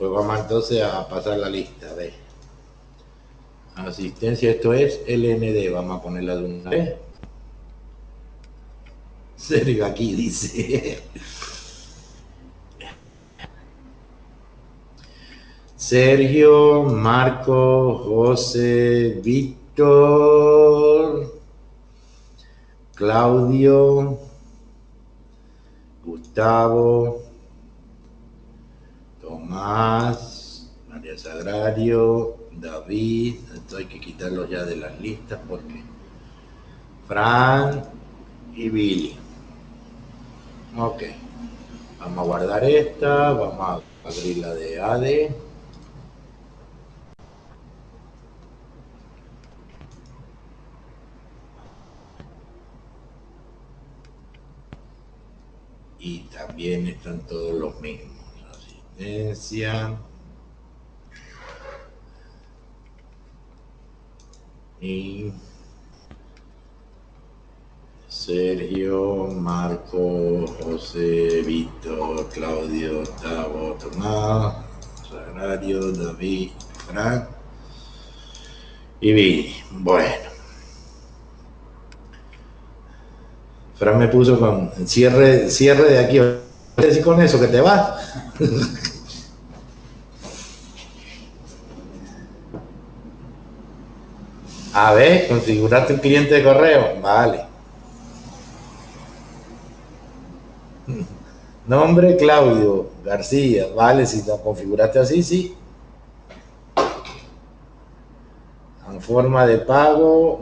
Pues vamos entonces a pasar la lista. A ver. Asistencia, esto es LND. Vamos a ponerla de una vez. Sergio aquí dice. Sergio, Marco, José, Víctor, Claudio, Gustavo, Tomás, María Sagrario, David. Esto hay que quitarlos ya de las listas porque Fran y Billy. Ok, vamos a guardar esta, vamos a abrir la de ADE. Y también están todos los mismos. Asistencia. Y Sergio, Marco, José, Víctor, Claudio, Gustavo, Tomás, Sagrario, David, Fran y Billy. Bueno. Fran me puso con cierre de aquí. ¿Qué decir con eso? ¿Que te vas? A ver, configuraste un cliente de correo. Vale. Nombre Claudio García. Vale, si lo configuraste así, sí. En forma de pago.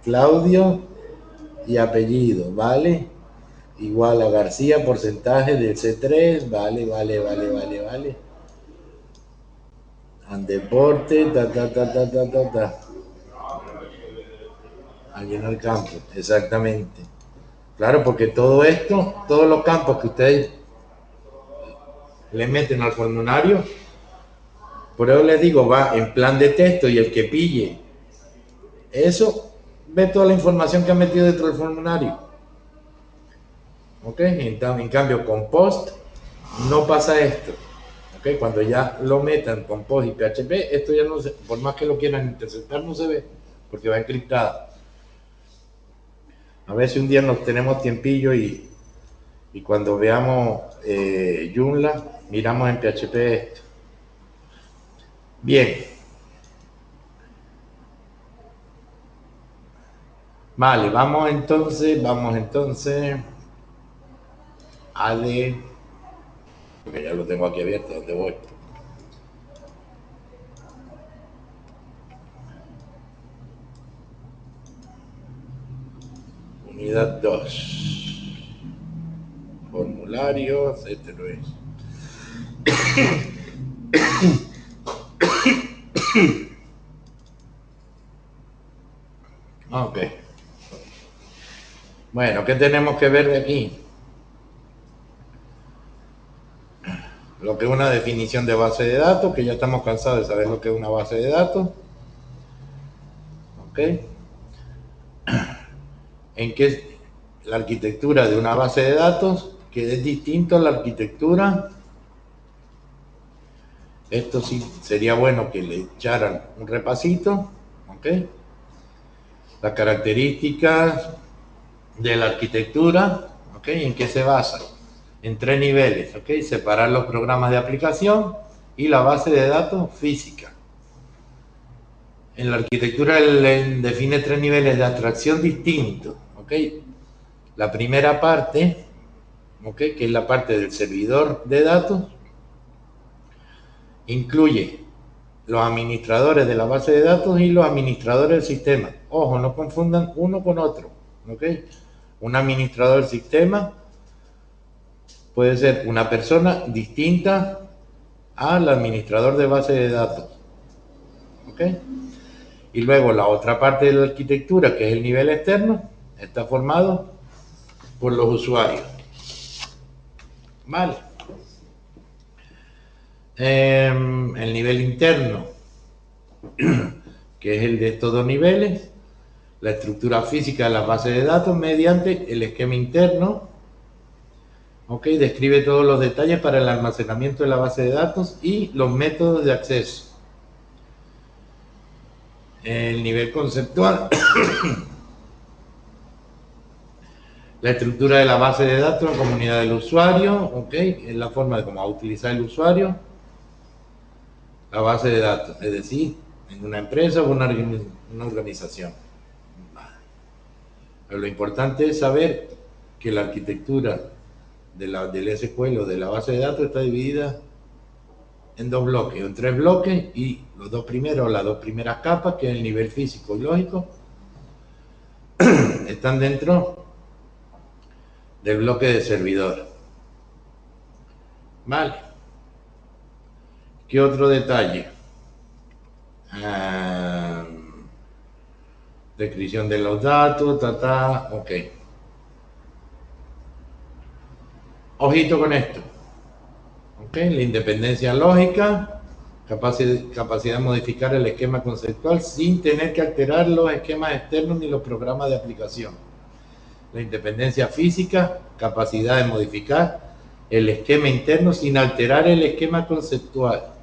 Claudio y apellido. Vale. Igual a García, porcentaje del C3. Vale. En deporte. Aquí en el campo. Exactamente. Claro, porque todo esto, todos los campos que ustedes le meten al formulario, por eso les digo, va en plan de texto y el que pille eso, ve toda la información que han metido dentro del formulario. ¿Ok? En cambio, con POST no pasa esto. ¿Ok? Cuando ya lo metan con POST y PHP, esto ya no se, por más que lo quieran interceptar, no se ve, porque va encriptado. A ver si un día nos tenemos tiempillo y cuando veamos Joomla, miramos en PHP esto. Bien. Vale, vamos entonces a de, porque ya lo tengo aquí abierto, ¿dónde voy? Unidad 2. Formularios, este no es. Ok. Bueno, ¿qué tenemos que ver de aquí? Lo que es una definición de base de datos, que ya estamos cansados de saber lo que es una base de datos. Ok. En qué la arquitectura de una base de datos, que es distinto a la arquitectura. Esto sí sería bueno que le echaran un repasito. Ok. Las características de la arquitectura, ¿ok? ¿En qué se basa? En 3 niveles, ¿ok? Separar los programas de aplicación y la base de datos física. En la arquitectura define 3 niveles de abstracción distintos, ¿ok? La primera parte, ¿ok? Que es la parte del servidor de datos, incluye los administradores de la base de datos y los administradores del sistema. Ojo, no confundan uno con otro, ¿ok? Un administrador del sistema puede ser una persona distinta al administrador de base de datos. ¿Ok? Y luego la otra parte de la arquitectura, que es el nivel externo, está formado por los usuarios. Vale. El nivel interno, que es el de estos dos niveles, la estructura física de la base de datos mediante el esquema interno. Ok, describe todos los detalles para el almacenamiento de la base de datos y los métodos de acceso. El nivel conceptual. La estructura de la base de datos, la comunidad del usuario, ok, es la forma de cómo va a utilizar el usuario la base de datos, es decir, en una empresa o una organización. Pero lo importante es saber que la arquitectura del SQL o de la base de datos está dividida en dos bloques, en tres bloques, y los dos primeros, las dos primeras capas, que es el nivel físico y lógico, están dentro del bloque de servidor. Vale. ¿Qué otro detalle? Descripción de los datos, ok. Ojito con esto. Ok, la independencia lógica, capacidad de modificar el esquema conceptual sin tener que alterar los esquemas externos ni los programas de aplicación. La independencia física, capacidad de modificar el esquema interno sin alterar el esquema conceptual.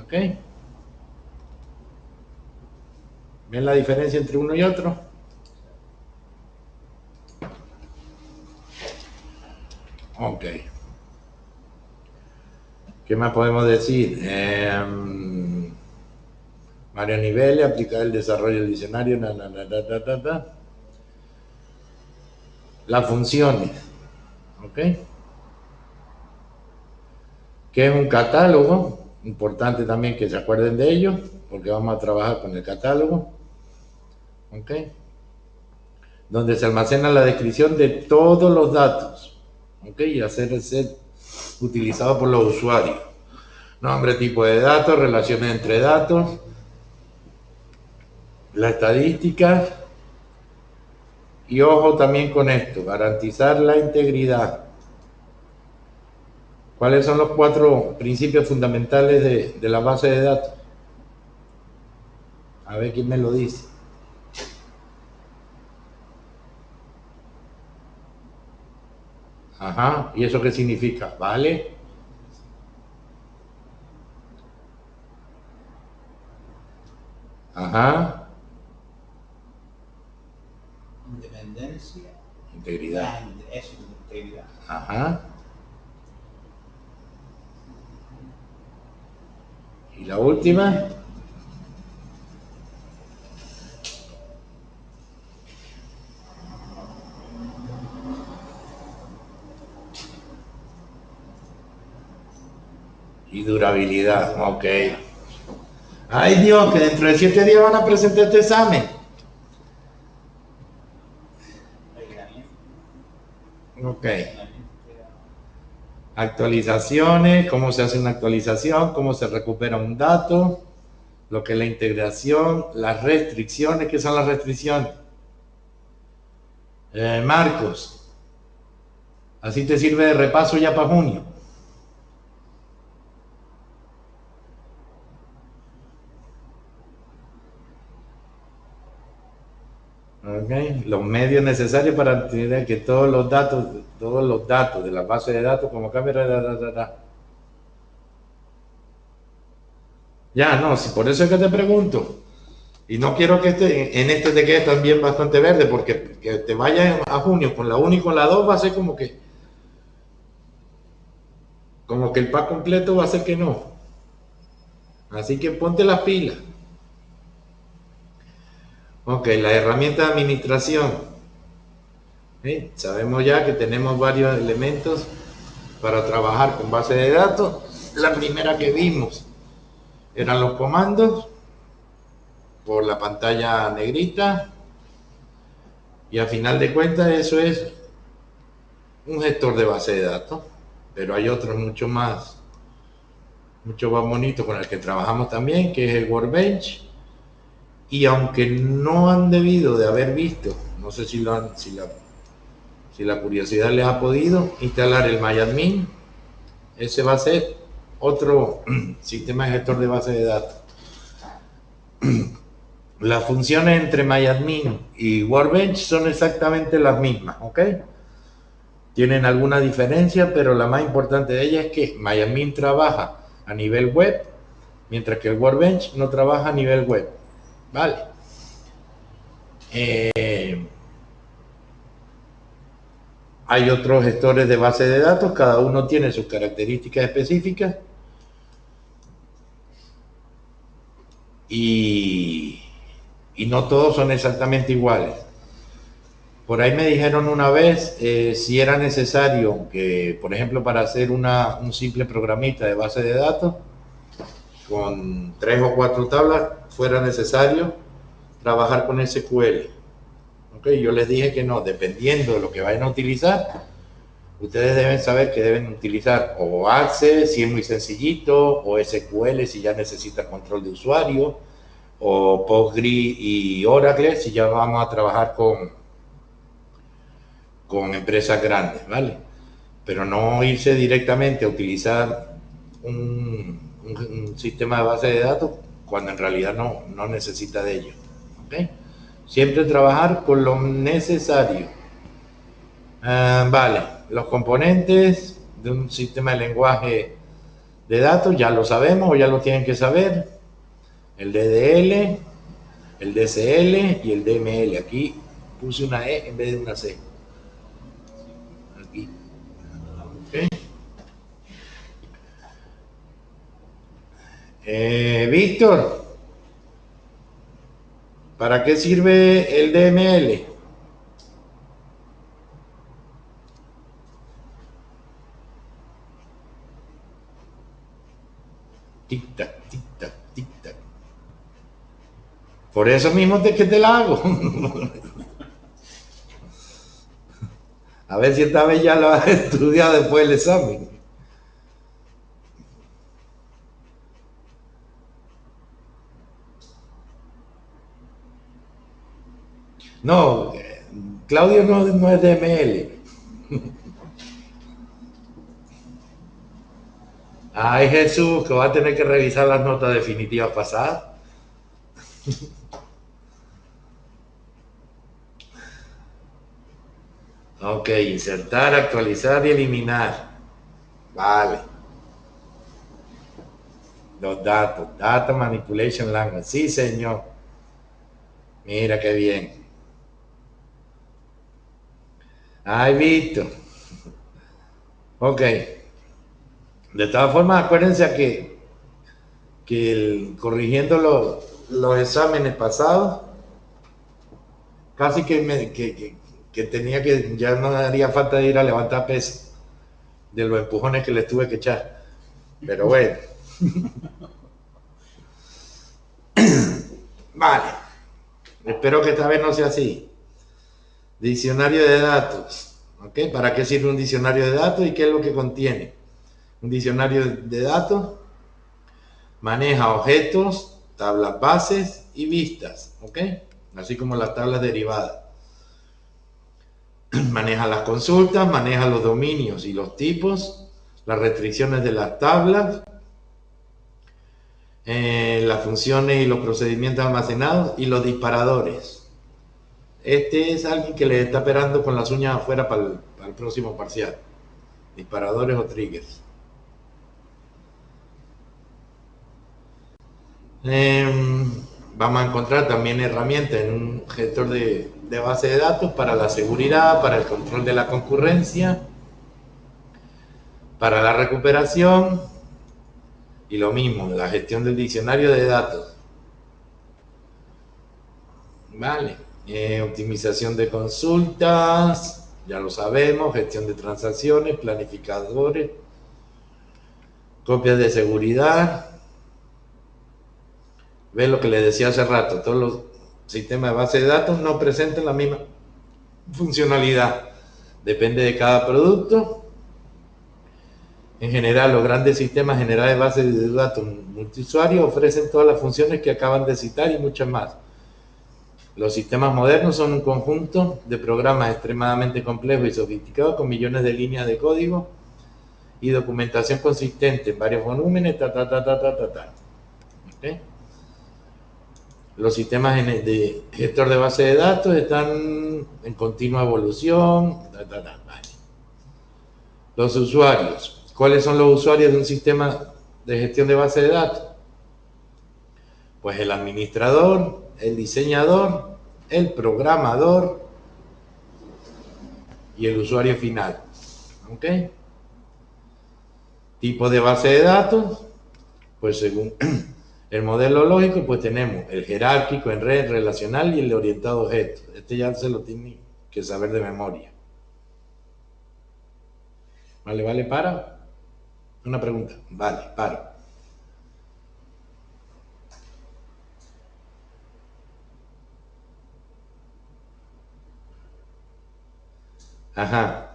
¿Ok? ¿Ven la diferencia entre uno y otro? Ok. ¿Qué más podemos decir? Varios niveles, aplicar el desarrollo del diccionario, las funciones. ¿Ok? ¿Qué es un catálogo? Importante también que se acuerden de ello, porque vamos a trabajar con el catálogo. ¿Ok? Donde se almacena la descripción de todos los datos. ¿Ok? Y hacer ser utilizado por los usuarios. Nombre, tipo de datos, relaciones entre datos, la estadística. Y ojo también con esto, garantizar la integridad. ¿Cuáles son los 4 principios fundamentales de la base de datos? A ver quién me lo dice. Ajá, ¿y eso qué significa? ¿Vale? Ajá. Independencia. Integridad. Eso, integridad. Ajá. Y la última. Y durabilidad, ok. Ay Dios, que dentro de 7 días van a presentar este examen. Ok. Actualizaciones, cómo se hace una actualización, cómo se recupera un dato, lo que es la integración, las restricciones, ¿qué son las restricciones? Marcos, así te sirve de repaso ya para junio. Okay. Los medios necesarios para entender que todos los datos de la base de datos como cámara, ya, no, si por eso es que te pregunto. Y no quiero que en este te quede también bastante verde, porque que te vayas a junio con la 1 y con la 2 va a ser como que el pack completo va a ser que no. Así que ponte las pilas. Ok, la herramienta de administración. ¿Sí? Sabemos ya que tenemos varios elementos para trabajar con base de datos. La primera que vimos eran los comandos por la pantalla negrita, y a final de cuentas eso es un gestor de base de datos, pero hay otros mucho más bonitos con el que trabajamos también, que es el Workbench. Y aunque no han debido de haber visto, no sé si la curiosidad les ha podido instalar el MyAdmin, ese va a ser otro sistema de gestor de base de datos. Las funciones entre MyAdmin y Workbench son exactamente las mismas, ¿ok? Tienen alguna diferencia, pero la más importante de ellas es que MyAdmin trabaja a nivel web, mientras que el Workbench no trabaja a nivel web. Vale. Hay otros gestores de base de datos, cada uno tiene sus características específicas y no todos son exactamente iguales. Por ahí me dijeron una vez si era necesario que, por ejemplo, para hacer un simple programita de base de datos con 3 o 4 tablas, fuera necesario trabajar con SQL. ¿Okay? Yo les dije que no, dependiendo de lo que vayan a utilizar, ustedes deben saber que deben utilizar o Access si es muy sencillito, o SQL si ya necesita control de usuario, o Postgre y Oracle si ya vamos a trabajar con empresas grandes, ¿vale? Pero no irse directamente a utilizar un sistema de base de datos cuando en realidad no necesita de ello. ¿Okay? Siempre trabajar con lo necesario. Vale, los componentes de un sistema de lenguaje de datos ya lo sabemos o ya lo tienen que saber. El DDL, el DCL y el DML. Aquí puse una E en vez de una C. Aquí. Okay. Víctor, ¿para qué sirve el DML? Tic-tac, tic-tac, tic-tac. Por eso mismo que te la hago. A ver si esta vez ya lo has estudiado después del examen. No, Claudio no es DML. Ay, Jesús, que va a tener que revisar las notas definitivas pasadas. Ok, insertar, actualizar y eliminar. Vale. Los datos. Data Manipulation Language. Sí, señor. Mira qué bien. Ay, Víctor. Ok. De todas formas, acuérdense que corrigiendo los exámenes pasados, casi que tenía que, ya no haría falta de ir a levantar peso de los empujones que les tuve que echar. Pero bueno. Vale. Espero que esta vez no sea así. Diccionario de datos. ¿Ok? ¿Para qué sirve un diccionario de datos y qué es lo que contiene? Un diccionario de datos maneja objetos, tablas bases y vistas. ¿Ok? Así como las tablas derivadas. Maneja las consultas, maneja los dominios y los tipos, las restricciones de las tablas, las funciones y los procedimientos almacenados y los disparadores. Este es alguien que le está esperando con las uñas afuera para el próximo parcial. Disparadores o triggers. Vamos a encontrar también herramientas en un gestor de base de datos para la seguridad, para el control de la concurrencia, para la recuperación y lo mismo, la gestión del diccionario de datos. Vale. Optimización de consultas, ya lo sabemos, gestión de transacciones, planificadores, copias de seguridad. Ve lo que les decía hace rato, todos los sistemas de base de datos no presentan la misma funcionalidad, depende de cada producto. En general, los grandes sistemas generales de base de datos multiusuario ofrecen todas las funciones que acaban de citar y muchas más. Los sistemas modernos son un conjunto de programas extremadamente complejos y sofisticados con millones de líneas de código y documentación consistente en varios volúmenes, ¿Okay? Los sistemas de gestor de base de datos están en continua evolución, Vale. Los usuarios. ¿Cuáles son los usuarios de un sistema de gestión de base de datos? Pues el administrador, el diseñador, el programador y el usuario final. ¿Ok? Tipo de base de datos, pues según el modelo lógico, pues tenemos el jerárquico en red, relacional y el de orientado a objetos. Este ya se lo tiene que saber de memoria. ¿Vale? ¿Para? Una pregunta. Vale, paro. Ajá.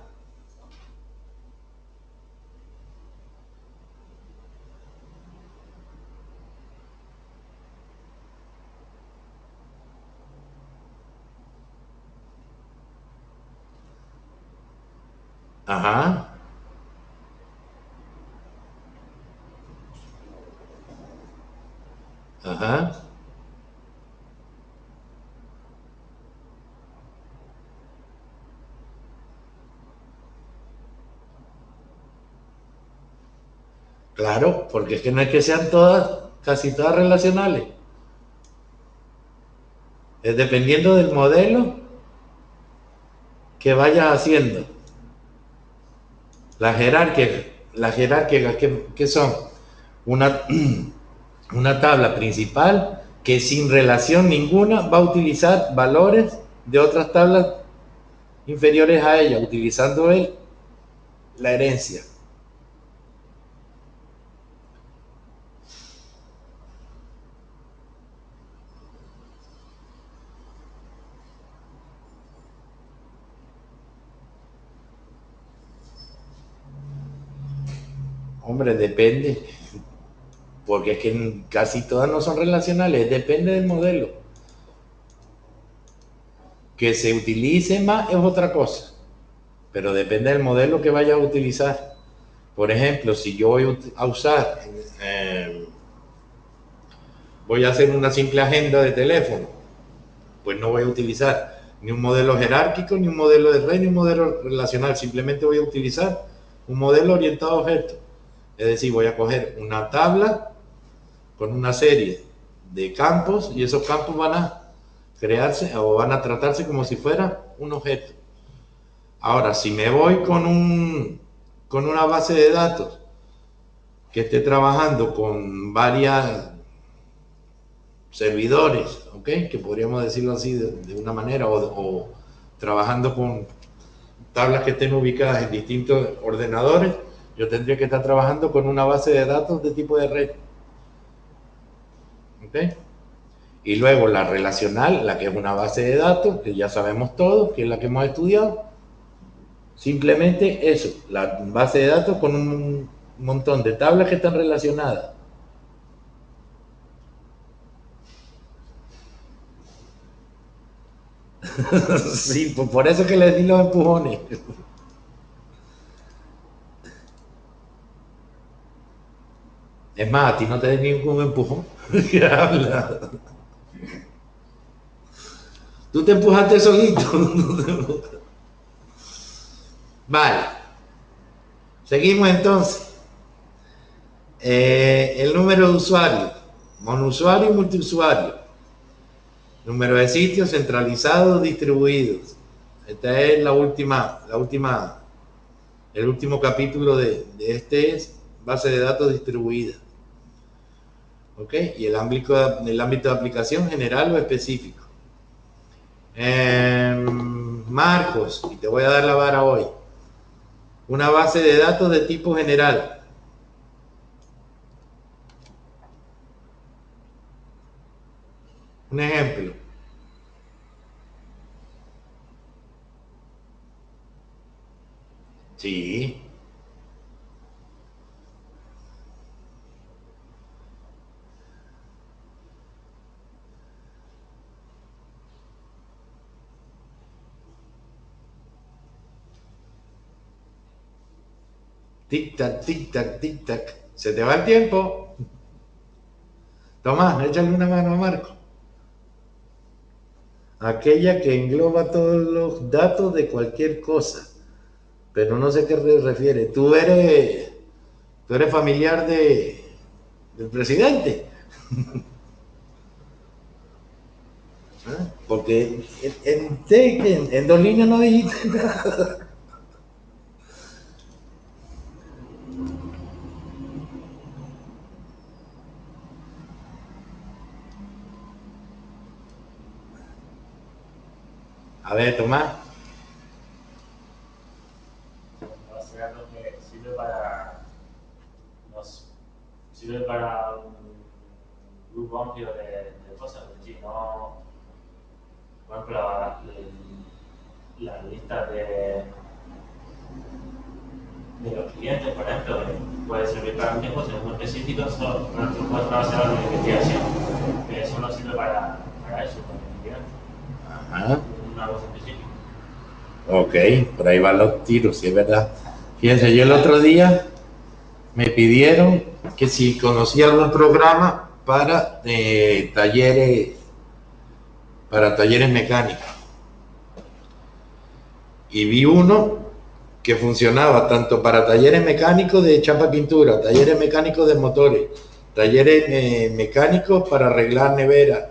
Ajá. Ajá. Claro, porque es que no es que sean todas, casi todas relacionales. Es dependiendo del modelo que vayas haciendo. Las jerárquicas que son una, una tabla principal que sin relación ninguna va a utilizar valores de otras tablas inferiores a ella, utilizando la herencia. Hombre, depende, porque es que casi todas no son relacionales, depende del modelo. Que se utilice más es otra cosa, pero depende del modelo que vaya a utilizar. Por ejemplo, si yo voy a usar, voy a hacer una simple agenda de teléfono, pues no voy a utilizar ni un modelo jerárquico, ni un modelo de red, ni un modelo relacional. Simplemente voy a utilizar un modelo orientado a objetos. Es decir, voy a coger una tabla con una serie de campos y esos campos van a crearse o van a tratarse como si fuera un objeto. Ahora, si me voy con una base de datos que esté trabajando con varias servidores, ¿ok? Que podríamos decirlo así de una manera, o trabajando con tablas que estén ubicadas en distintos ordenadores, yo tendría que estar trabajando con una base de datos de tipo de red. ¿Ok? Y luego la relacional, la que es una base de datos, que ya sabemos todos, que es la que hemos estudiado. Simplemente eso, la base de datos con un montón de tablas que están relacionadas. Sí, pues por eso que les di los empujones. Es más, a ti no te di ningún empujón. ¿Qué habla? Tú te empujaste solito. Vale. Seguimos entonces. El número de usuarios. Monusuario y multiusuario. Número de sitios centralizados, distribuidos. Esta es el último capítulo de este es base de datos distribuida. ¿Ok? Y el ámbito de aplicación general o específico. Marcos, y te voy a dar la vara hoy. Una base de datos de tipo general. Un ejemplo. Sí. Tic tac, tic tac, tic tac. Se te va el tiempo. Tomás, échale una mano a Marco. Aquella que engloba todos los datos de cualquier cosa. pero no sé a qué se refiere. Tú eres familiar del presidente. ¿Ah? Porque en 2 líneas no dijiste nada. A ver, Tomás. Va a ser algo que sirve para, sirve para un grupo amplio de cosas, es decir, no, por ejemplo, la lista de los clientes, por ejemplo, puede servir para un tiempo muy específico, solo puede trabajar en investigación, que solo sirve para eso, para investigar, Ajá. una cosa específica. Ok, por ahí van los tiros, sí es verdad. Fíjense, yo el otro día me pidieron que si conocía algún programa para talleres mecánicos. Y vi uno que funcionaba tanto para talleres mecánicos de chapa pintura, talleres mecánicos de motores, talleres mecánicos para arreglar neveras.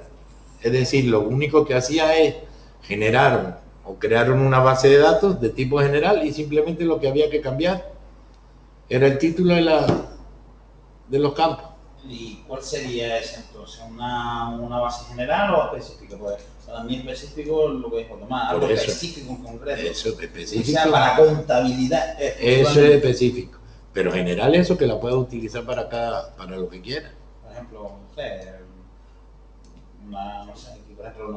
Es decir, lo único que hacía es generar o crearon una base de datos de tipo general y simplemente lo que había que cambiar era el título de los campos. ¿Y cuál sería esa entonces? ¿Una base general o específica? Pues para mí específico lo que dijo Tomás, algo específico en concreto. Eso es específico. O sea, para contabilidad. Eso es específico. Pero general eso que la puedes utilizar para lo que quieras. Por ejemplo, no sé, por ejemplo,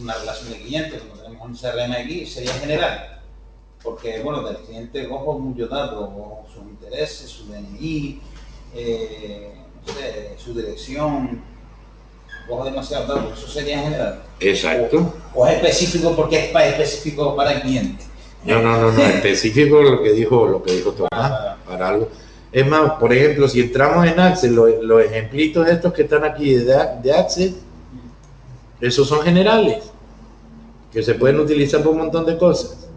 una relación de clientes, como tenemos un CRM aquí, sería general. Porque, bueno, del cliente cojo muchos datos, sus intereses, su DNI, no sé, su dirección, cojo demasiados datos, eso sería general. Exacto. O es específico porque es específico para el cliente. No, específico lo que dijo Tomás, para algo. Es más, por ejemplo, si entramos en Access, los ejemplitos estos que están aquí de Access, esos son generales, que se pueden utilizar para un montón de cosas.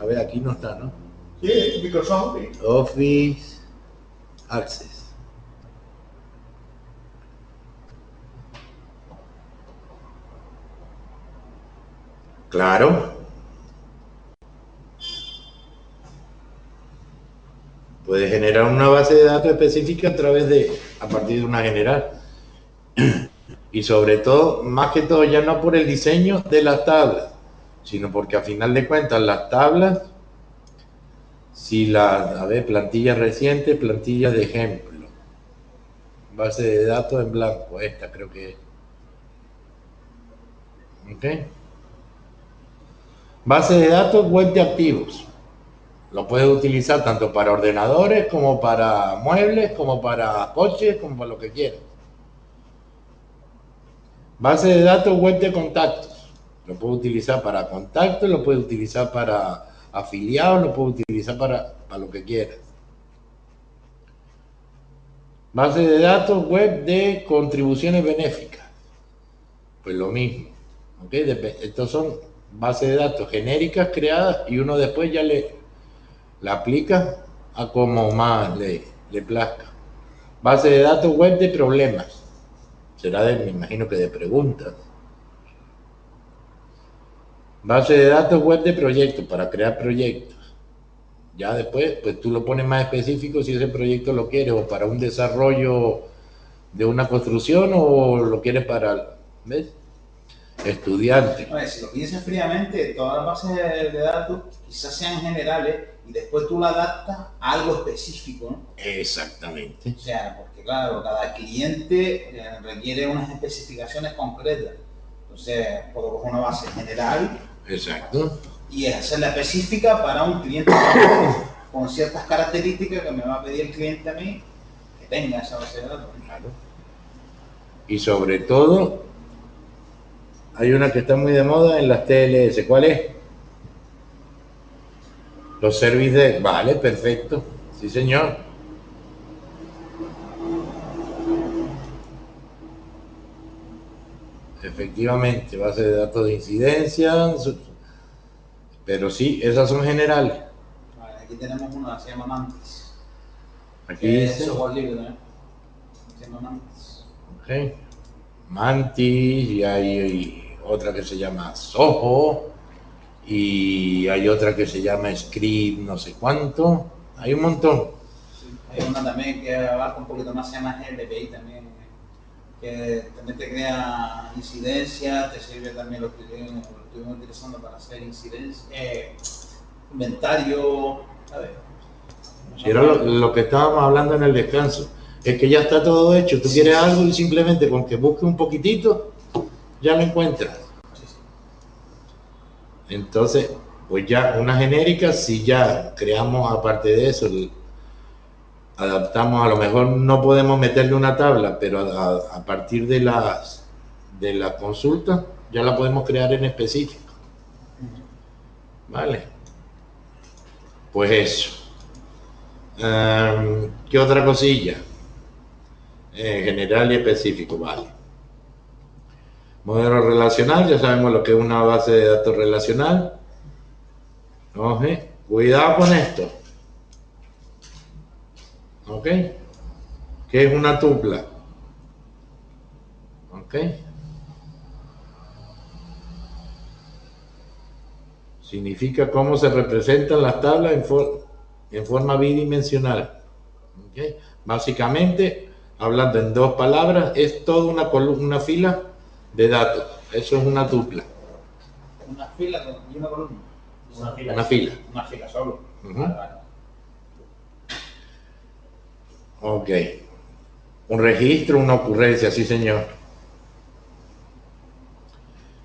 A ver, aquí no está, ¿no? Sí, Microsoft Office. Office Access. Claro. Puedes generar una base de datos específica a partir de una general. Y sobre todo, más que todo, ya no por el diseño de las tablas, sino porque a final de cuentas las tablas, plantillas recientes, plantillas de ejemplo, base de datos en blanco, esta creo que es. ¿Ok? Base de datos web de activos. Lo puedes utilizar tanto para ordenadores, como para muebles, como para coches, como para lo que quieras. Base de datos web de contactos. Lo puedes utilizar para contactos, lo puedes utilizar para afiliados, lo puedes utilizar para lo que quieras. Base de datos web de contribuciones benéficas. Pues lo mismo. ¿Okay? Estos son bases de datos genéricas creadas y uno después ya la aplica a como más le plazca. Base de datos web de problemas. Me imagino que de preguntas. Base de datos web de proyectos, para crear proyectos. Ya después, pues tú lo pones más específico si ese proyecto lo quieres o para un desarrollo de una construcción o lo quieres para, ¿ves? Estudiantes. A ver, si lo piensas fríamente, todas las bases de datos quizás sean generales y después tú la adaptas a algo específico, ¿no? Exactamente. O sea, porque claro, cada cliente requiere unas especificaciones concretas. Entonces, puedo coger una base general. Exacto. Y hacerla específica para un cliente con ciertas características que me va a pedir el cliente a mí que tenga esa base de datos. Claro. Y sobre todo, hay una que está muy de moda en las TLS. ¿Cuál es? Los service desk. Vale, perfecto. Sí, señor. Efectivamente, base de datos de incidencia. Pero sí, esas son generales. aquí tenemos una que se llama Mantis. Aquí Es dice. software libre, ¿no? Se llama Mantis. Ok. Mantis, y hay otra que se llama Zoho, y hay otra que se llama Script, no sé cuánto. Hay un montón. Sí, hay una también que abarca un poquito más, se llama GLPI también, que también te crea incidencias, te sirve también, lo estuvimos utilizando para hacer incidencias, inventario, ¿sabes? Si era lo que estábamos hablando en el descanso, es que ya está todo hecho. Tú quieres algo y simplemente con que busques un poquitito, ya lo encuentras. Sí, sí. Entonces, pues ya una genérica, si ya creamos aparte de eso, adaptamos, a lo mejor no podemos meterle una tabla, pero a partir de las consultas ya la podemos crear en específico. ¿Vale? Pues eso. ¿Qué otra cosilla? General y específico, vale. Modelo relacional, ya sabemos lo que es una base de datos relacional. Oje, cuidado con esto. ¿Ok? ¿Qué es una tupla? ¿Ok? Significa cómo se representan las tablas en forma bidimensional. ¿Ok? Básicamente, hablando en dos palabras, es toda una fila de datos. Eso es una tupla. Una fila y una columna. Una fila. Una fila. Una fila solo. Ujú. Vale. Ok. Un registro, una ocurrencia, sí señor.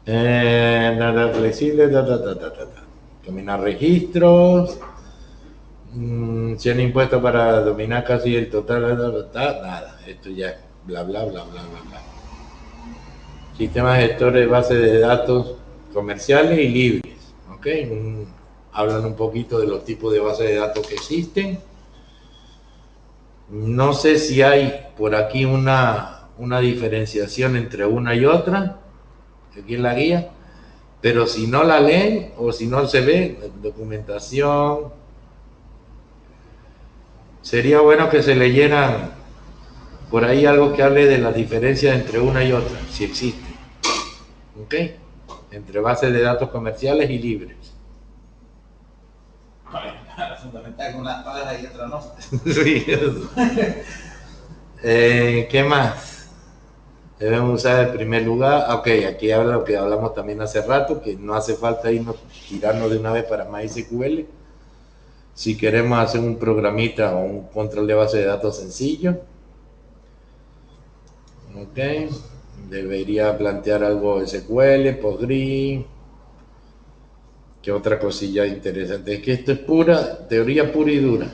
Data flexible, dominar registros. Si han impuesto para dominar casi el total, nada. Esto ya es bla, bla, bla, bla, bla, bla. Sistemas gestores de bases de datos comerciales y libres. ¿Ok? Hablan un poquito de los tipos de bases de datos que existen. No sé si hay por aquí una diferenciación entre una y otra, aquí en la guía, pero si no la leen o si no se ve, documentación, sería bueno que se leyeran por ahí algo que hable de las diferencias entre una y otra, si existen. ¿Ok? Entre bases de datos comerciales y libres. Fundamental que unas pagas y otras no. Sí, eso. ¿Qué más? Debemos usar en primer lugar, ok, aquí habla lo que hablamos también hace rato, que no hace falta tirarnos de una vez para MySQL. Si queremos hacer un programita o un control de base de datos sencillo, ok, debería plantear algo SQL, PostgreSQL. ¿Qué otra cosilla interesante? Es que esto es pura, teoría pura y dura.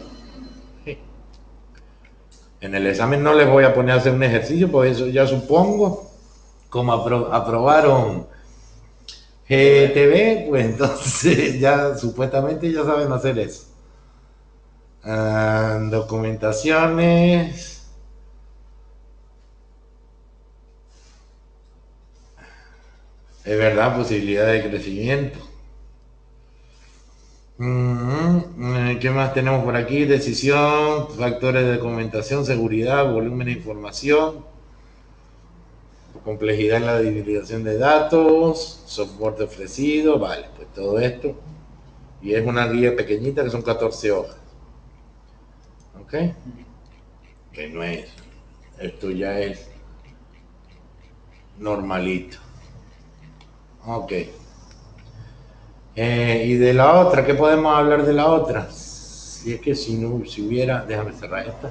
En el examen no les voy a poner a hacer un ejercicio, porque eso ya supongo, como aprobaron GTV, pues entonces ya supuestamente ya saben hacer eso. Documentaciones. Es verdad, posibilidad de crecimiento. ¿Qué más tenemos por aquí? Decisión, factores de documentación, seguridad, volumen de información, complejidad en la divulgación de datos, soporte ofrecido, vale, pues todo esto. Y es una guía pequeñita que son 14 hojas. ¿Ok? Que no es, esto ya es normalito. Ok. Y de la otra, ¿qué podemos hablar de la otra? Si es que si hubiera, déjame cerrar esta.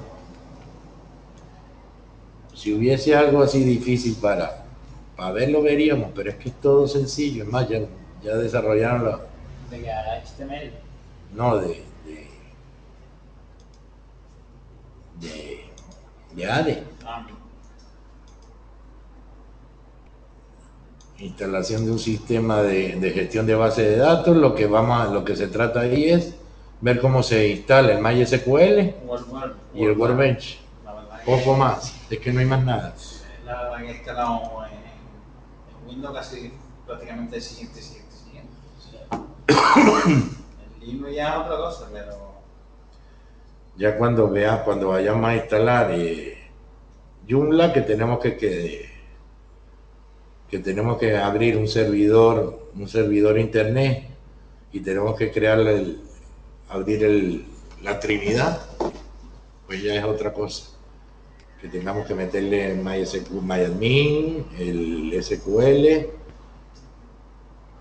Si hubiese algo así difícil para verlo, veríamos, pero es que es todo sencillo. Es más, ya desarrollaron la. De que HTML. No, de ADE. Ah, Instalación de un sistema de gestión de base de datos. Lo que se trata ahí es ver cómo se instala el MySQL y el Workbench. La verdad Poco más, es que no hay más nada. La verdad que he instalado en Windows casi prácticamente siguiente. En Linux ya es otra cosa, pero Ya cuando vayamos a instalar Joomla, que tenemos que abrir un servidor internet y tenemos que abrir la Trinidad, pues ya es otra cosa. Que tengamos que meterle MyAdmin, el SQL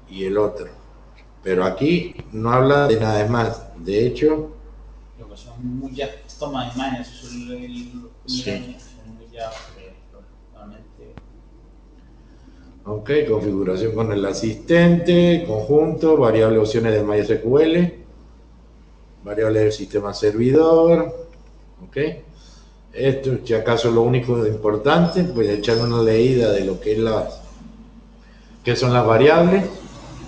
y el otro. Pero aquí no habla de nada más. De hecho, Lo que son muchas tomas de imágenes, eso es sí. son muchas, realmente. Ok, configuración con el asistente, conjunto, variable opciones de MySQL, variable del sistema servidor. Ok, esto, si acaso lo único importante, pues echar una leída de lo que es qué son las variables,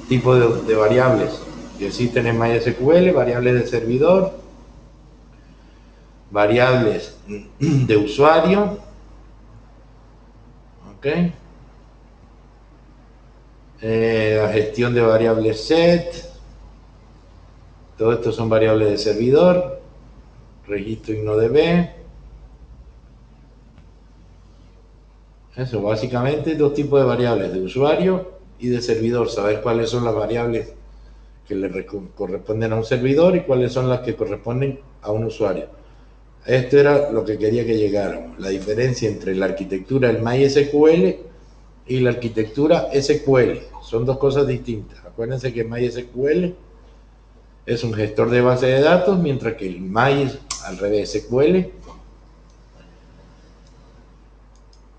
tipo de variables que existen en MySQL, variables de servidor, variables de usuario, ok, la gestión de variables set, todo esto son variables de servidor, registro InnoDB. Eso, básicamente dos tipos de variables, de usuario y de servidor, saber cuáles son las variables que le corresponden a un servidor y cuáles son las que corresponden a un usuario. Esto era lo que quería que llegáramos, la diferencia entre la arquitectura del MySQL y la arquitectura SQL. Son dos cosas distintas. Acuérdense que MySQL es un gestor de base de datos, mientras que al revés, SQL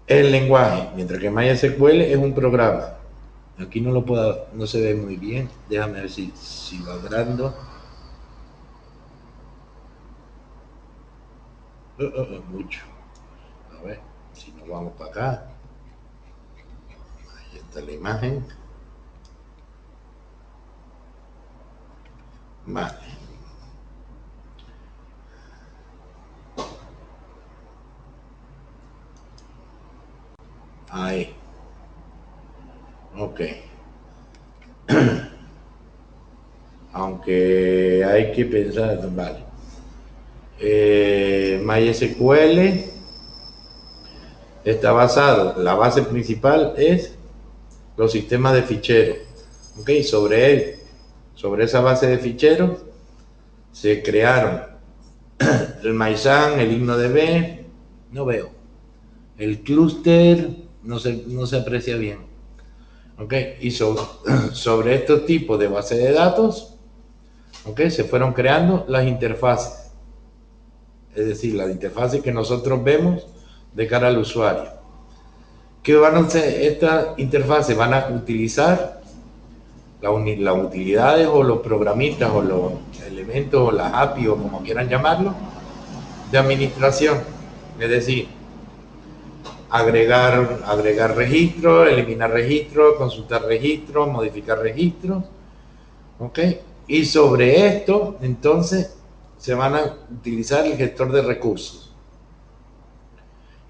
el lenguaje, mientras que MySQL es un programa. Aquí no se ve muy bien. Déjame ver si lo agrando. Mucho. A ver, si nos vamos para acá. Ahí está la imagen. Vale. Ahí. Ok. Aunque hay que pensar, vale. MySQL está basado, la base principal es los sistemas de ficheros. Ok, sobre esa base de ficheros, se crearon el MySAN, el InnoDB, no veo. El clúster no se aprecia bien. Ok, y sobre estos tipos de bases de datos, ok, se fueron creando las interfaces. Es decir, las interfaces que nosotros vemos de cara al usuario. ¿Qué van a hacer estas interfaces? Van a utilizar las utilidades o los programitas o los elementos o las API o como quieran llamarlo de administración. Es decir, agregar registros, eliminar registros, consultar registros, modificar registros. ¿Ok? Y sobre esto, entonces, se van a utilizar el gestor de recursos.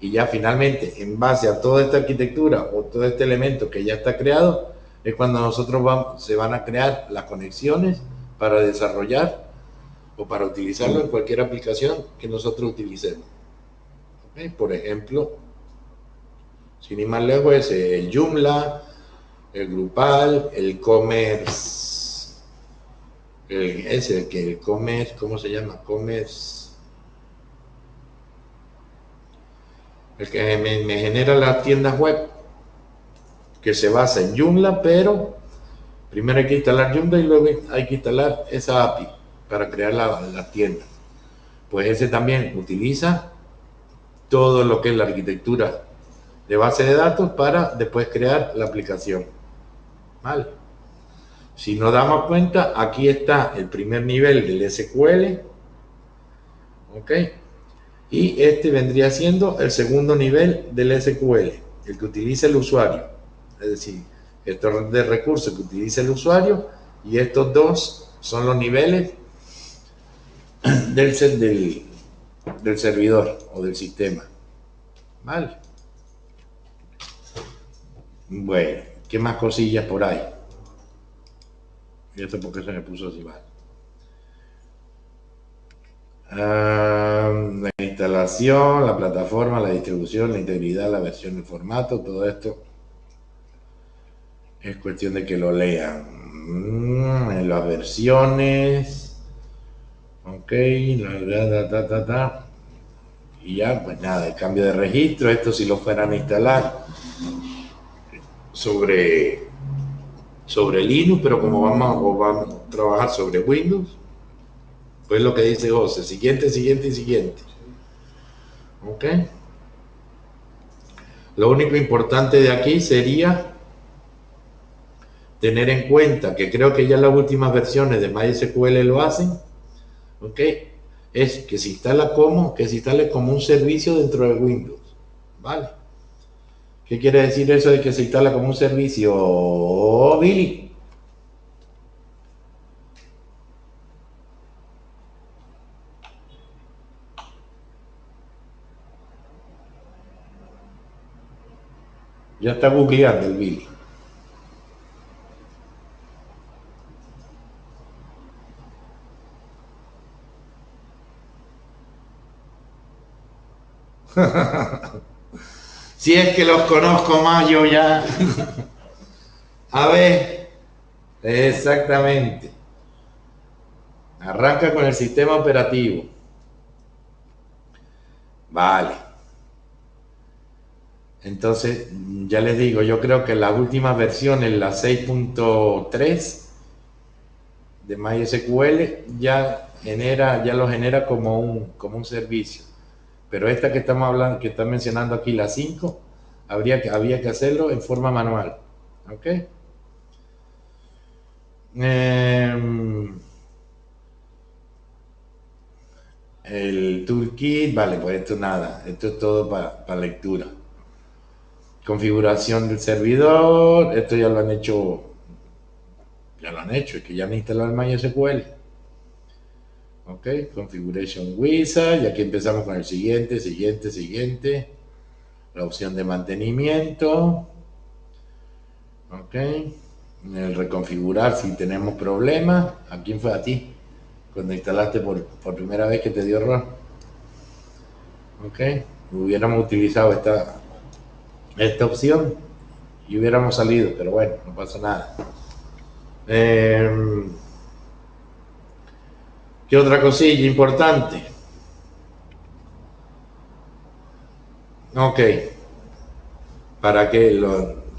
Y ya finalmente, en base a toda esta arquitectura o todo este elemento que ya está creado, es cuando se van a crear las conexiones para desarrollar o para utilizarlo en cualquier aplicación que nosotros utilicemos. ¿Okay? Por ejemplo, sin ir más lejos, es el Joomla, el Drupal, el Commerce, el Commerce, ¿cómo se llama? Commerce, el que me genera las tiendas web, que se basa en Joomla, pero primero hay que instalar Joomla y luego hay que instalar esa API para crear las tiendas. Pues ese también utiliza todo lo que es la arquitectura de base de datos para después crear la aplicación. ¿Vale? Si nos damos cuenta, aquí está el primer nivel del SQL, ¿ok? Y este vendría siendo el segundo nivel del SQL, el que utiliza el usuario, es decir, gestor de recursos que utiliza el usuario, y estos dos son los niveles del servidor o del sistema. ¿Vale? Bueno, ¿qué más cosillas por ahí? Y esto porque se me puso así mal. instalación, la plataforma, la distribución, la integridad, la versión, el formato, todo esto es cuestión de que lo lean. En las versiones, ok, y ya, pues nada, el cambio de registro, esto si lo fueran a instalar sobre Linux, pero como vamos a trabajar sobre Windows, pues lo que dice José, siguiente y siguiente. Ok. Lo único importante de aquí sería tener en cuenta que creo que ya las últimas versiones de MySQL lo hacen, ok, es que se instale como un servicio dentro de Windows, ¿vale? ¿Qué quiere decir eso de que se instala como un servicio, Billy? Ya está googleando el Billy. Si es que los conozco más yo ya. A ver, exactamente. Arranca con el sistema operativo. Vale. Entonces, ya les digo, yo creo que las últimas versiones, la 6.3 de MySQL, ya lo genera como un servicio. Pero esta que estamos hablando, que está mencionando aquí, la 5, había que hacerlo en forma manual. ¿Ok? El toolkit, vale, pues esto nada, esto es todo para lectura. Configuración del servidor, esto ya lo han hecho, es que ya han instalado el MySQL. Ok, Configuration Wizard, y aquí empezamos con el siguiente, la opción de mantenimiento. Ok, el reconfigurar si tenemos problemas. ¿A quién fue? A ti, cuando instalaste por primera vez que te dio error. Ok, hubiéramos utilizado esta opción y hubiéramos salido, pero bueno, no pasa nada. ¿Qué otra cosilla importante? Ok,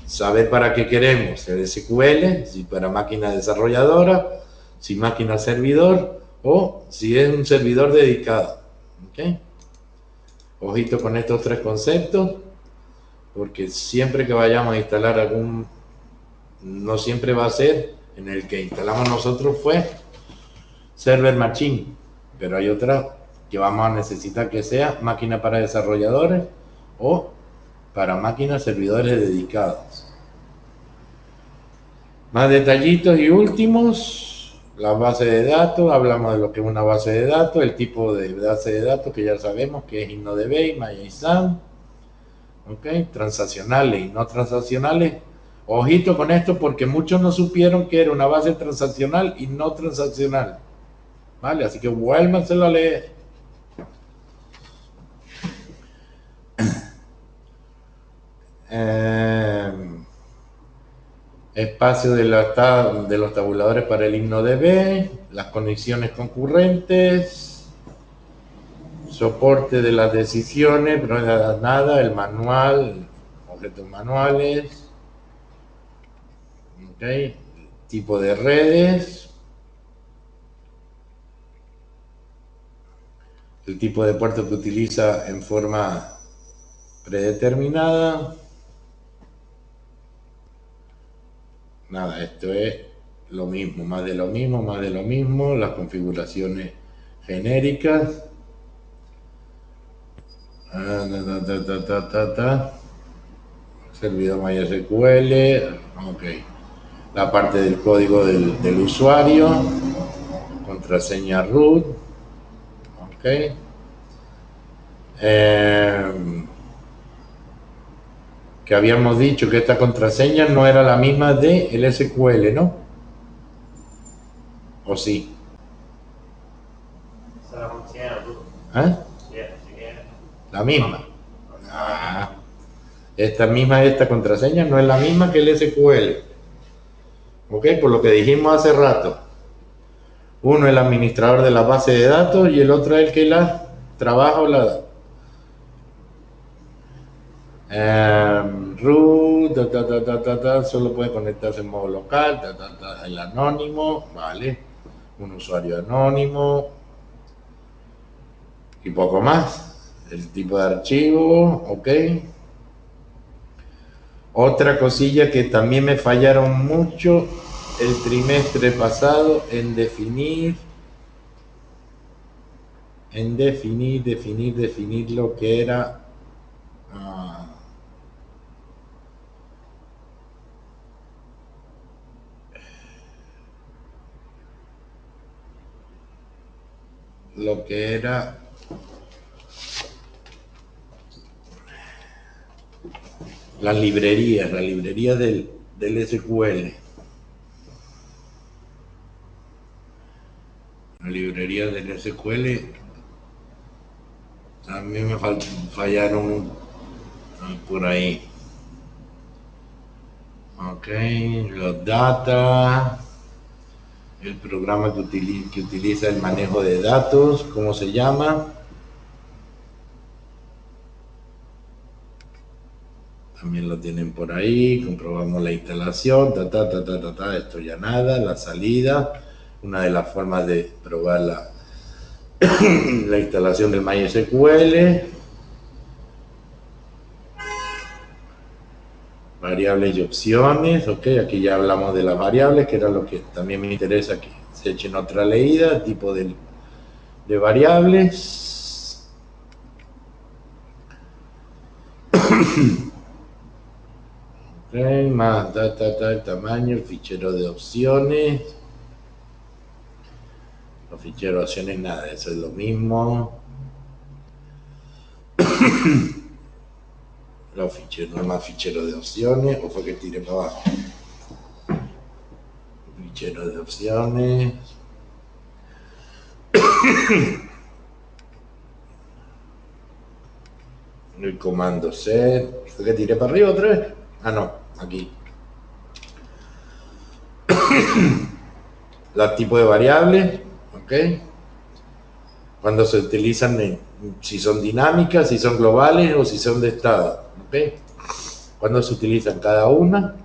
saber para qué queremos el SQL, si para máquina desarrolladora, si máquina servidor o si es un servidor dedicado. ¿Okay? Ojito con estos tres conceptos, porque siempre que vayamos a instalar no siempre va a ser en el que instalamos nosotros fue server machine, pero hay otra que vamos a necesitar que sea máquina para desarrolladores o para máquinas servidores dedicados. Más detallitos y últimos, la base de datos, hablamos de lo que es una base de datos, el tipo de base de datos que ya sabemos que es InnoDB y MyISAM, ok, transaccionales y no transaccionales. Ojito con esto porque muchos no supieron que era una base transaccional y no transaccional, ¿vale? Así que vuélvanselo a leer. Espacio de los tabuladores para el InnoDB, las conexiones concurrentes, soporte de las decisiones, pero nada, el manual, objetos manuales, okay, tipo de redes, el tipo de puerto que utiliza en forma predeterminada. Nada, esto es lo mismo, más de lo mismo, las configuraciones genéricas. Servidor MySQL, ok. La parte del código del usuario, contraseña root, ok. Que habíamos dicho que esta contraseña no era la misma de el SQL, ¿no? ¿O sí? Esa es la contraseña de root. ¿Eh? Sí, así que La misma. Ah, esta contraseña no es la misma que el SQL. ¿Ok? Por lo que dijimos hace rato. Uno es el administrador de la base de datos y el otro es el que la trabaja o la da. Root, solo puede conectarse en modo local, el anónimo, vale, un usuario anónimo y poco más. El tipo de archivo, ok. Otra cosilla que también me fallaron mucho el trimestre pasado en definir lo que era las librerías del SQL. La librería del SQL a mí me fallaron por ahí. Ok, los data, el programa que utiliza el manejo de datos, ¿cómo se llama? También lo tienen por ahí, comprobamos la instalación, esto ya nada, la salida, una de las formas de probar la instalación del MySQL, variables y opciones, ok, aquí ya hablamos de las variables, que era lo que también me interesa que se echen otra leída, tipo de variables. Okay, más el tamaño, el fichero de opciones. Los ficheros de opciones, nada, eso es lo mismo. Los ficheros, no más ficheros de opciones, o fue que tiré para abajo. Fichero de opciones. El comando set. ¿Fue que tiré para arriba otra vez? Ah, no, aquí. Los tipos de variables, ok. Cuando se utilizan, si son dinámicas, si son globales o si son de estado, ok. Cuando se utilizan cada una.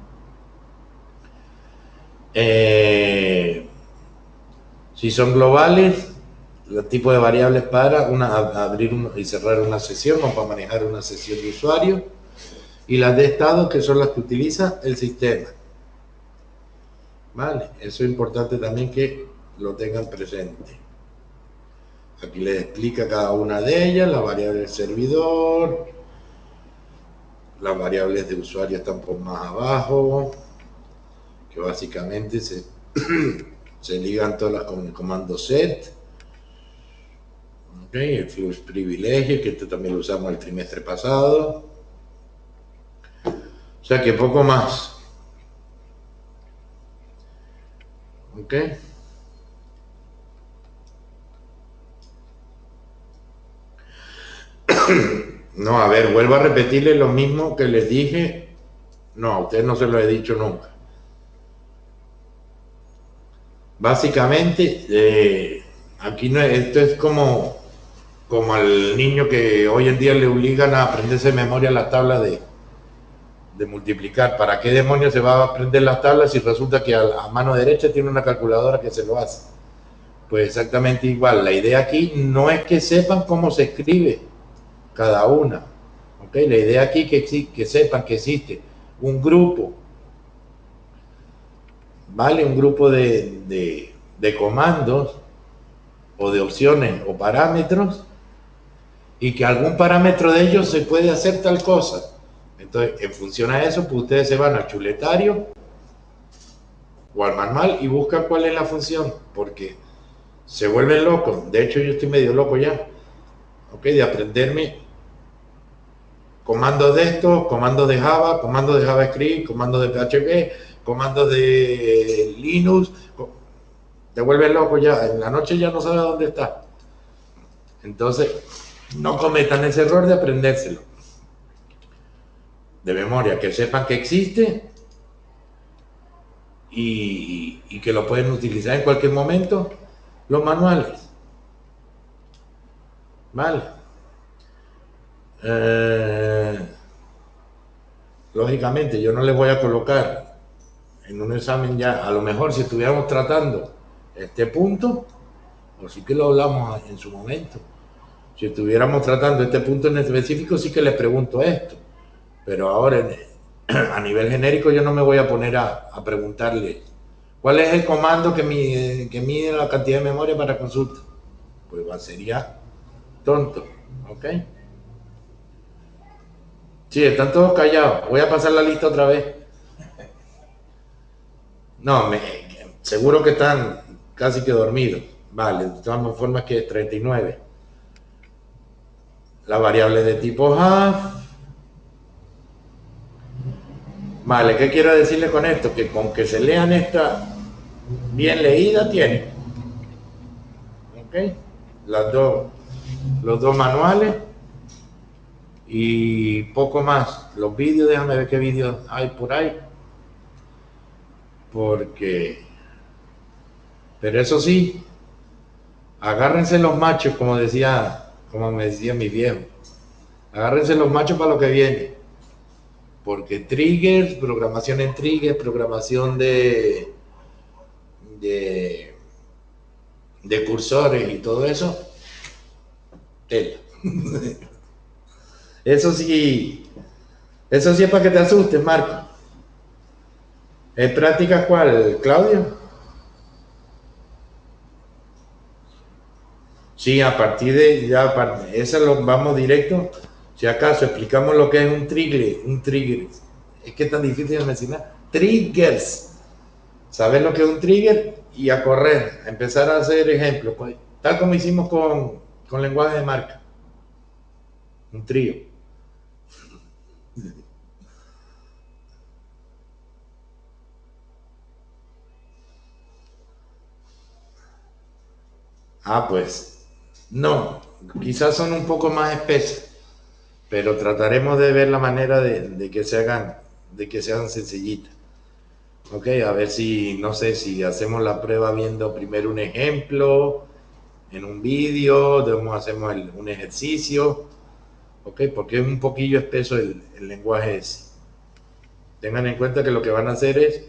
Si son globales, los tipos de variables para abrir y cerrar una sesión o para manejar una sesión de usuario. Y las de estado, que son las que utiliza el sistema. Vale, eso es importante también que lo tengan presente. Aquí les explica cada una de ellas, la variable del servidor, las variables de usuario están por más abajo, que básicamente se ligan todas con el comando set. Okay, el flux privilegio, que esto también lo usamos el trimestre pasado. O sea que poco más. Ok. No, a ver, vuelvo a repetirles lo mismo que les dije. No, a ustedes no se lo he dicho nunca. Básicamente, aquí no, esto es como al niño que hoy en día le obligan a aprenderse de memoria la tabla de multiplicar. ¿Para qué demonios se va a aprender las tablas si resulta que a mano derecha tiene una calculadora que se lo hace? Pues exactamente igual. La idea aquí no es que sepan cómo se escribe cada una. ¿Okay? La idea aquí es que sepan que existe un grupo, ¿vale? Un grupo de comandos o de opciones o parámetros, y que algún parámetro de ellos se puede hacer tal cosa. Entonces, en función a eso, pues ustedes se van al chuletario o al manual y buscan cuál es la función, porque se vuelven locos. De hecho, yo estoy medio loco ya, ¿ok? De aprenderme comandos de estos, comandos de Java, comandos de JavaScript, comandos de PHP, comandos de Linux. Te vuelves loco ya, en la noche ya no sabes dónde está. Entonces, no cometan ese error de aprendérselo de memoria, que sepan que existe y que lo pueden utilizar en cualquier momento, los manuales. Vale. Lógicamente, yo no les voy a colocar en un examen ya, a lo mejor si estuviéramos tratando este punto, o sí que lo hablamos en su momento, si estuviéramos tratando este punto en específico, sí que les pregunto esto, pero ahora a nivel genérico yo no me voy a poner a preguntarle cuál es el comando que mide la cantidad de memoria para consulta. Pues sería tonto, ¿ok? Sí, están todos callados. Voy a pasar la lista otra vez. No, seguro que están casi que dormidos. Vale, de todas formas que es 39. La variable de tipo A. Vale, ¿qué quiero decirle con esto? Que con que se lean esta bien leída tiene. ¿Ok? Los dos manuales y poco más. Los vídeos, déjame ver qué vídeos hay por ahí. Pero eso sí, agárrense los machos, como me decía mi viejo. Agárrense los machos para lo que viene. Porque triggers, programación en triggers, programación de cursores y todo eso, tela. Eso sí es para que te asustes, Marco. ¿En práctica cuál, Claudio? Sí, a partir de ya, eso lo vamos directo. Si acaso explicamos lo que es un trigger. Es que es tan difícil de mencionar. Triggers. Saber lo que es un trigger y a correr, a empezar a hacer ejemplos, pues, tal como hicimos con lenguaje de marca. Un trío. Pues no, quizás son un poco más espesas, pero trataremos de ver la manera de que sean sencillitas. Ok, a ver si, no sé, si hacemos la prueba viendo primero un ejemplo en un vídeo, hacemos un ejercicio, ok, porque es un poquillo espeso el lenguaje ese. Tengan en cuenta que lo que van a hacer es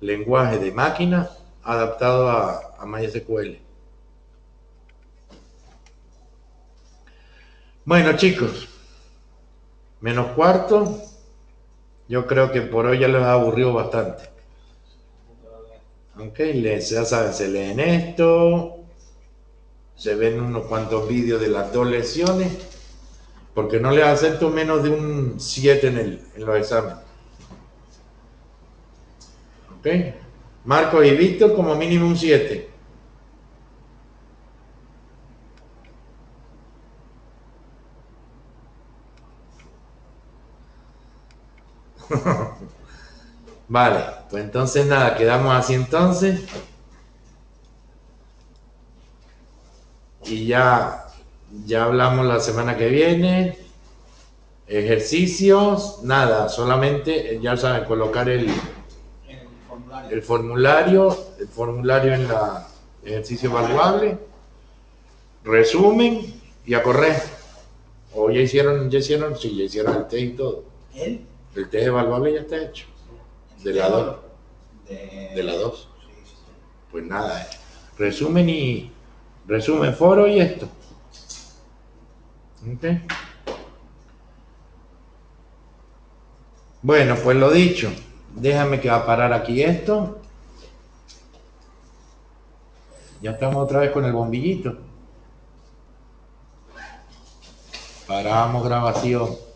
lenguaje de máquina adaptado a MySQL. Bueno, chicos, menos cuarto, yo creo que por hoy ya les ha aburrido bastante. Ok, ya saben, se leen esto, se ven unos cuantos vídeos de las 2 lecciones, porque no les acepto menos de un 7 en los exámenes. Ok, Marcos y Víctor como mínimo un 7. Vale, pues entonces nada, quedamos así entonces. Y ya hablamos la semana que viene. Ejercicios, nada, solamente, ya saben, colocar el formulario en la ejercicio evaluable, resumen y a correr. O ya hicieron, sí, ya hicieron el test y todo. El test evaluable ya está hecho. De la 2. De la 2. Pues nada, resumen foro y esto. ¿Ok? Bueno, pues lo dicho, déjame que va a parar aquí esto. Ya estamos otra vez con el bombillito. Paramos grabación.